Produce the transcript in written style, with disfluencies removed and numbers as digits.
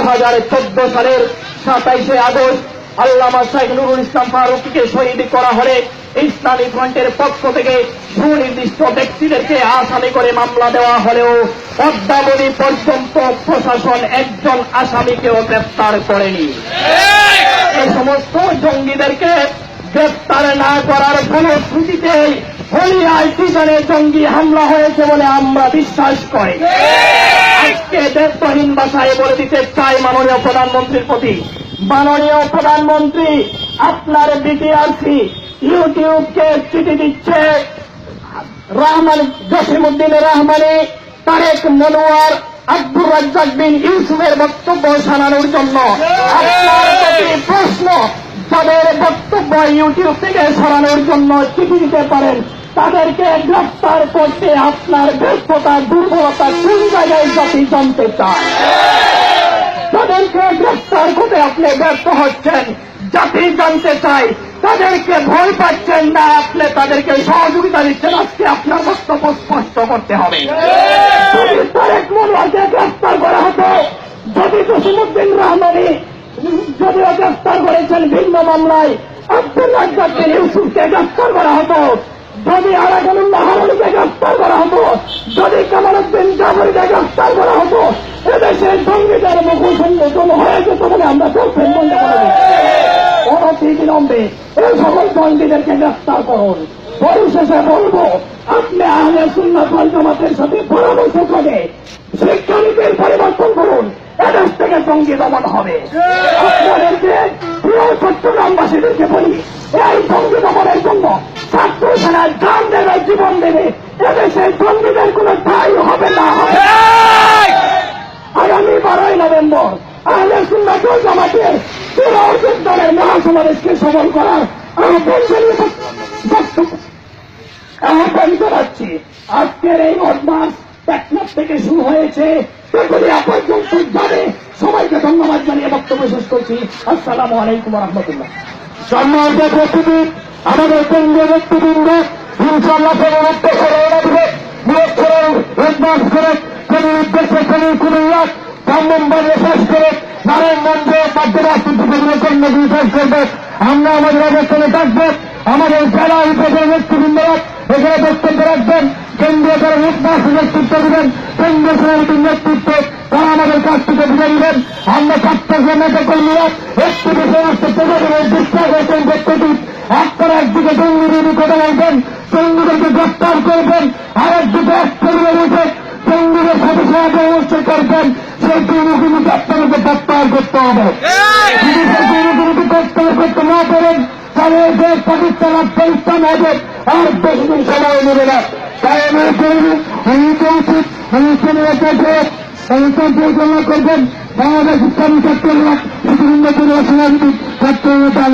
2014 সালের 27 আগস্ট আল্লামা শাইখ নুরুল ইসলাম ফারুকীকে শহীদ করা হলে ইসলামী ফ্রন্টের পক্ষ থেকে সুনির্দিষ্ট ব্যক্তিদেরকে আসামি করে মামলা দেওয়া হলেও অদ্যাবধি পর্যন্ত প্রশাসন একজন আসামিকেও গ্রেফতার করেনি। এই সমস্ত জঙ্গিদেরকে গ্রেফতার না করার ফলশ্রুতিতে হলিয়ায় পিছনে জঙ্গি হামলা হয়েছে বলে আমরা বিশ্বাস করি। আজকে দেশহীন ভাষায় বলে দিতে চাই মাননীয় প্রধানমন্ত্রীর প্রতি, মাননীয় প্রধানমন্ত্রী আপনার বিটিআরসি ইউটিউবকে চিঠি দিচ্ছে রহমান জসিমউদ্দিন রহমানী, তারেক মনোয়ার, আব্দুর রাজ্জাক বিন ইউসুফের বক্তব্য শোনানোর জন্য। আপনার প্রতি প্রশ্ন, যাদের বক্তব্য ইউটিউব থেকে সরানোর জন্য চিঠি দিতে পারেন তাদেরকে গ্রেফতার করতে আপনার ব্যর্থতা দুর্বলতা কোন জায়গায় জাতি জানতে চায়। তাদেরকে গ্রেফতার করতে আপনি ব্যর্থ হচ্ছেন, জাতি জানতে চাই। তাদেরকে ভয় পাচ্ছেন না, আপনি তাদেরকে সহযোগিতা দিচ্ছেন। আজকে আপনার বক্তব্য স্পষ্ট করতে হবে। যদি তারেক মনোয়ারকে গ্রেফতার করা হতো, যদি জসিমউদ্দিন রহমানী যদিও গ্রেফতার করেছেন ভিন্ন মামলায়, আব্দুর রাজ্জাক বিন ইউসুফকে গ্রেফতার করা হতো, যদি আরাকানুল্লাহ হারুনকে গ্রেফতার করা হতো, যদি কামালউদ্দিন জাফরীকে গ্রেফতার করা হতো, এদেশের জঙ্গিদের মুখোশ উন্মোচন হয়ে যেত বলে আমরা চলছেন মনে করি। অনতিবিলম্বে এই সকল জঙ্গিদেরকে গ্রেফতার করুন। পরিশেষে বলবো, আপনি আহলে সুন্নাত ওয়াল জামাতের সাথে পরামর্শ করে শিক্ষানীতির পরিবর্তন করুন, এদেশ থেকে জঙ্গি দমন হবে। আপনাদেরকে প্রিয় চট্টগ্রামবাসীদেরকে বলি, এই জঙ্গি দমনের জন্য ছাত্র সেনায় জান দেবে, জীবন দেবে। এদেশের জঙ্গিদের কোন ঠাঁই হবে না। আগামী 12 নভেম্বর আহলে সুন্নাত ওয়াল জামাতের পুরো দলের মহাসমাবেশকে সফল করার আহ্বান জানাচ্ছি। আজকের এই অভ্যাস টেকনাফ থেকে শুরু হয়েছে, তেতুলিয়া পর্যন্ত যাবে। সবাইকে ধন্যবাদ জানিয়ে বক্তব্য শেষ করছি। আসসালামু আলাইকুম ওয়া রাহমাতুল্লাহ। সম্মানিত উপস্থিতি, আমাদের কেন্দ্রীয় নেতৃবৃন্দ ইনশাআল্লাহ পরবর্তী দিবে নিরক্ষরের অ্যাডভান্স করে শ্রেণীর উদ্দেশ্যে শ্রেণীর কুমিল্লাস ব্রাহ্মণবাড়িয়া শেষ করে নারায়ণগঞ্জ মাধ্যমিক কর্মগুলি শেষ করবে। আমরা আমাদের অবস্থানে থাকবো। আমাদের জেলা উপজেলা নেতৃবৃন্দরা এখানে বক্তব্য রাখবেন। কেন্দ্রীয় যারা নির্বাচন নেতৃত্ব দিবেন, কেন্দ্রীয় সমিতির নেতৃত্ব তারা আমাদের কাছ থেকে বুঝে দিবেন। আমরা ছাত্র নেতা কর্মীরা একটি বিষয় আসতে প্রশাসনের বিশ্বাস হয়েছেন ব্যক্তি আপনারা একদিকে জঙ্গিবিরোধী কথা বলবেন, জঙ্গিদেরকে গ্রেফতার করবেন, আর একদিকে এক করবে বসে জঙ্গিদের সাথে সাথে অবশ্যই করবেন। সেই জঙ্গিগুলিকে আপনাদেরকে গ্রেফতার করতে হবে। যদি সেই জঙ্গিগুলিকে গ্রেফতার করতে না পারেন তাহলে দেশ পাকিস্তান আফগানিস্তান হবে, আর বেশি দিন সময় নেবে না। তাই আমার উচিত পরিচালনা করবেন বাংলাদেশ ইসলামী ছাত্র বিভিন্ন ছাত্র নেতা